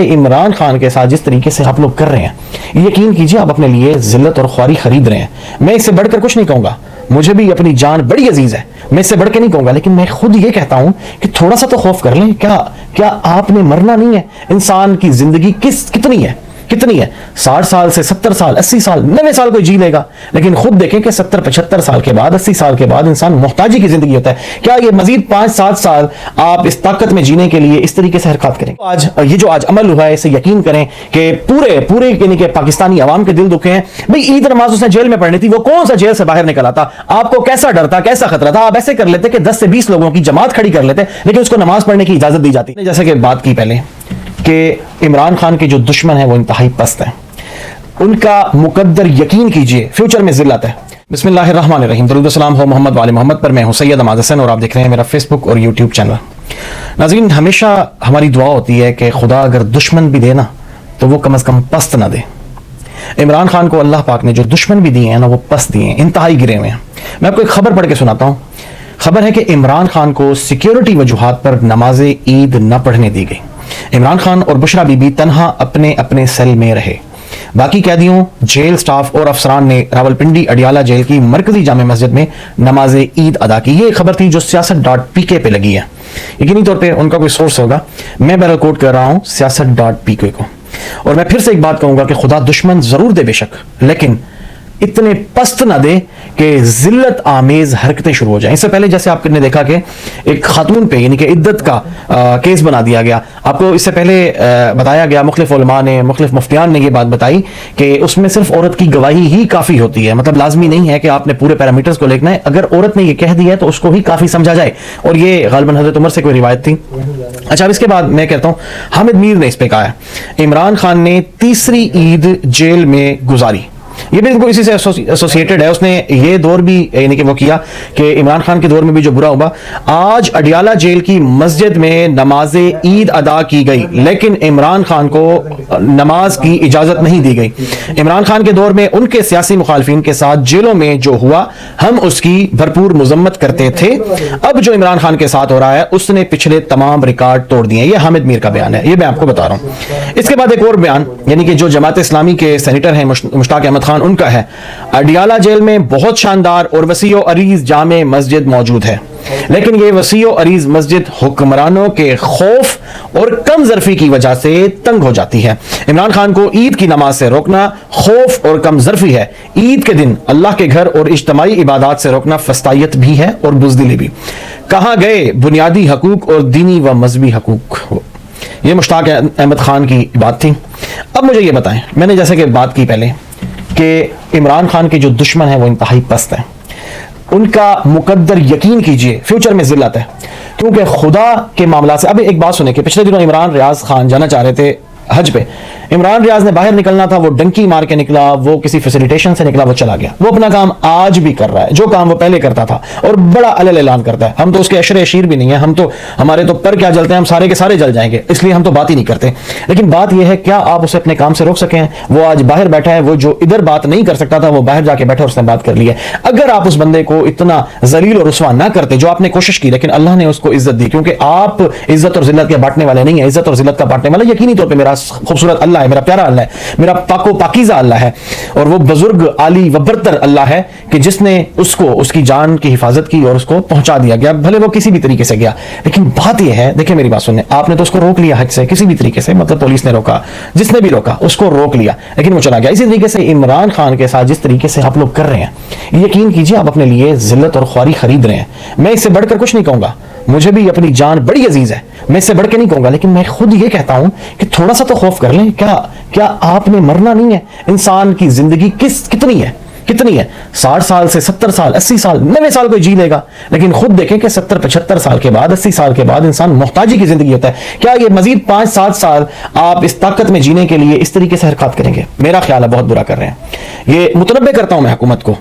عمران خان کے ساتھ جس طریقے سے آپ لوگ کر رہے ہیں، یقین کیجئے آپ اپنے لیے ذلت اور خواری خرید رہے ہیں۔ میں اس سے بڑھ کر کچھ نہیں کہوں گا، مجھے بھی اپنی جان بڑی عزیز ہے، میں اس سے بڑھ کے نہیں کہوں گا، لیکن میں خود یہ کہتا ہوں کہ تھوڑا سا تو خوف کر لیں۔ کیا آپ نے مرنا نہیں ہے؟ انسان کی زندگی کتنی ہے 60 سال سے 70 سال 80 سال 90 سال کوئی جی لے گا، لیکن خود دیکھیں کہ 70 75 سال کے بعد 80 سال کے بعد انسان محتاجی کی زندگی ہوتا ہے۔ کیا یہ مزید 5-7 سال آپ اس طاقت میں جینے کے لیے اس طریقے سے حرکات کریں؟ یہ جو آج عمل ہوا ہے اسے یقین کریں کہ پورے یعنی کہ پاکستانی عوام کے دل دکھے ہیں۔ بھئی عید نماز اس نے جیل میں پڑھنی تھی، وہ کون سا جیل سے باہر نکل آتا؟ آپ کو کیسا ڈر تھا، کیسا خطرہ تھا؟ آپ ایسے کر لیتے کہ 10 سے 20 لوگوں کی جماعت کھڑی کر لیتے، لیکن اس کو نماز پڑھنے کی اجازت دی جاتی۔ جیسے کہ بات کی پہلے کہ عمران خان کے جو دشمن ہیں وہ انتہائی پست ہیں، ان کا مقدر یقین کیجئے فیوچر میں ذلت ہے۔ بسم اللہ الرحمن الرحیم، درود و سلام ہو محمد وآل محمد پر۔ میں ہوں سید اماد حسن اور آپ دیکھ رہے ہیں میرا فیس بک اور یوٹیوب چینل۔ ناظرین، ہمیشہ ہماری دعا ہوتی ہے کہ خدا اگر دشمن بھی دے نا تو وہ کم از کم پست نہ دے۔ عمران خان کو اللہ پاک نے جو دشمن بھی دیے ہیں نا وہ پست دیے ہیں، انتہائی گرے ہوئے ہیں۔ میں آپ کو ایک خبر پڑھ کے سناتا ہوں۔ خبر ہے کہ عمران خان کو سیکیورٹی وجوہات پر نماز عید نہ پڑھنے دی گئی۔ عمران خان اور بشرا بی بی تنہا اپنے سیل میں رہے۔ باقی قیدیوں، جیل سٹاف اور افسران نے راولپنڈی اڈیالہ جیل کی مرکزی جامع مسجد میں نماز عید ادا کی۔ یہ خبر تھی جو سیاست.pk پہ لگی ہے، یقینی طور پہ ان کا کوئی سورس ہوگا، میں بہرحال کوٹ کر رہا ہوں سیاست.pk کو۔ اور میں پھر سے ایک بات کہوں گا کہ خدا دشمن ضرور دے بے شک، لیکن اتنے پست نہ دے کہ ذلت آمیز حرکتیں شروع ہو جائیں۔ اس سے پہلے جیسے آپ نے دیکھا کہ ایک خاتون پہ یعنی کہ عدت کا کیس بنا دیا گیا، آپ کو اس سے پہلے بتایا گیا، مختلف علماء نے، مختلف مفتیان نے یہ بات بتائی کہ اس میں صرف عورت کی گواہی ہی کافی ہوتی ہے، مطلب لازمی نہیں ہے کہ آپ نے پورے پیرامیٹرز کو دیکھنا ہے، اگر عورت نے یہ کہہ دیا ہے تو اس کو ہی کافی سمجھا جائے، اور یہ غالباً حضرت عمر سے کوئی روایت تھی۔ اچھا، اب اس کے بعد میں کہتا ہوں حامد میر نے اس پہ کہا ہے عمران خان نے تیسری عید جیل میں گزاری۔ یہ بھی اسی سے ایسوسیٹڈ ہے، اس نے یہ دور بھی یعنی کہ وہ کیا کہ عمران خان کے دور میں بھی جو برا ہوا۔ آج اڈیالہ جیل کی مسجد میں نماز عید ادا کی گئی، لیکن عمران خان کو نماز کی اجازت نہیں دی گئی۔ عمران خان کے دور میں ان کے سیاسی مخالفین کے ساتھ جیلوں میں جو ہوا ہم اس کی بھرپور مذمت کرتے تھے، اب جو عمران خان کے ساتھ ہو رہا ہے اس نے پچھلے تمام ریکارڈ توڑ دیے۔ یہ حامد میر کا بیان ہے، یہ میں آپ کو بتا رہا ہوں۔ اس کے بعد ایک اور بیان یعنی کہ جو جماعت اسلامی کے سینیٹر ہیں مشتاق احمد خان، ان کا ہے اڈیالہ جیل میں بہت شاندار اور وسیع و عریض جامع مسجد موجود ہے، لیکن یہ وسیع و عریض مسجد حکمرانوں کے خوف اور کم ظرفی کی وجہ سے تنگ ہو جاتی ہے۔ عمران خان کو عید کی نماز سے روکنا خوف اور کم ظرفی ہے، عید کے دن اللہ کے گھر اور اجتماعی عبادات سے روکنا فسطائیت بھی ہے اور بزدلی بھی۔ کہاں گئے بنیادی حقوق اور دینی و مذہبی حقوق؟ یہ مشتاق احمد خان کی بات تھی۔ اب مجھے یہ بتائیں، میں نے جیسے کہ بات کی پہلے کہ عمران خان کے جو دشمن ہیں وہ انتہائی پست ہیں، ان کا مقدر یقین کیجئے فیوچر میں ذلت ہے، کیونکہ خدا کے معاملات سے۔ اب ایک بات سنیں کہ پچھلے دنوں عمران ریاض خان جانا چاہ رہے تھے حج پہ، عمران ریاض نے باہر نکلنا تھا، وہ ڈنکی مار کے نکلا، وہ کسی فیسیلیٹیشن سے نکلا، وہ چلا گیا۔ وہ اپنا کام آج بھی کر رہا ہے، جو کام وہ پہلے کرتا تھا، اور بڑا علل اعلان کرتا ہے۔ ہم تو اس کے عشر اشیر بھی نہیں ہیں، ہمارے تو پر کیا جلتے ہیں، ہم سارے کے سارے جل جائیں گے، اس لیے ہم تو بات ہی نہیں کرتے۔ لیکن بات یہ ہے کیا آپ اسے اپنے کام سے روک سکیں؟ وہ آج باہر بیٹھا ہے، وہ جو ادھر بات نہیں کر سکتا تھا وہ باہر جا کے بیٹھا اور اس نے بات کر لی ہے۔ اگر آپ اس بندے کو اتنا ذلیل اور رسوا نہ کرتے جو آپ نے کوشش کی، لیکن اللہ نے اس کو عزت دی، کیونکہ آپ عزت اور ذلت کے بانٹنے والے نہیں ہیں، عزت اور ذلت کا بانٹنے والا یقینی طور پہ میرا خوبصورت اللہ ہے، میرا پیارا اللہ ہے، میرا پاک و پاکیزہ اللہ ہے، اور وہ بزرگ عالی و برتر اللہ ہے کہ جس نے اس کو اس کی جان کی حفاظت کی اور اس کو پہنچا دیا گیا، بھلے وہ کسی بھی طریقے سے گیا۔ لیکن بات یہ ہے، دیکھیں میری بات سنیں، آپ نے تو اس کو روک لیا حج سے کسی بھی طریقے سے، مطلب پولیس نے روکا، جس نے بھی روکا اس کو روک لیا، لیکن وہ چلا گیا۔ اسی طریقے سے عمران خان کے ساتھ جس طریقے سے آپ لوگ کر رہے ہیں، یقین کیجئے آپ اپنے لیے ذلت اور خواری خرید رہے ہیں۔ میں اس سے بڑھ کر کچھ نہیں کہوں گا، مجھے بھی اپنی جان بڑی عزیز ہے، میں اس سے بڑھ کے نہیں کہوں گا، لیکن میں خود یہ کہتا ہوں کہ تھوڑا سا تو خوف کر لیں۔ کیا آپ نے مرنا نہیں ہے؟ انسان کی زندگی کتنی ہے 60 سال سے 70 سال 80 سال 90 سال کوئی جی لے گا، لیکن خود دیکھیں کہ 70 75 سال کے بعد 80 سال کے بعد انسان محتاجی کی زندگی ہوتا ہے۔ کیا یہ مزید 5-7 سال آپ اس طاقت میں جینے کے لیے اس طریقے سے حرکات کریں گے؟ میرا خیال ہے بہت برا کر رہے ہیں۔ یہ متنبع کرتا ہوں میں حکومت کو،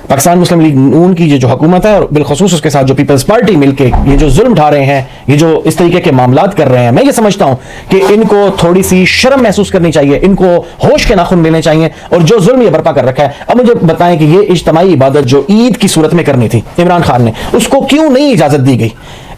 پاکستان مسلم لیگ نون کی جو حکومت ہے اور بالخصوص اس کے ساتھ جو پیپلز پارٹی مل کے یہ جو ظلم اٹھا رہے ہیں، یہ جو اس طریقے کے معاملات کر رہے ہیں، میں یہ سمجھتا ہوں کہ ان کو تھوڑی سی شرم محسوس کرنی چاہیے، ان کو ہوش کے ناخن لینے چاہیے، اور جو ظلم یہ برپا کر رکھا ہے۔ اب مجھے بتائیں کہ یہ اجتماعی عبادت جو عید کی صورت میں کرنی تھی عمران خان نے، اس کو کیوں نہیں اجازت دی گئی؟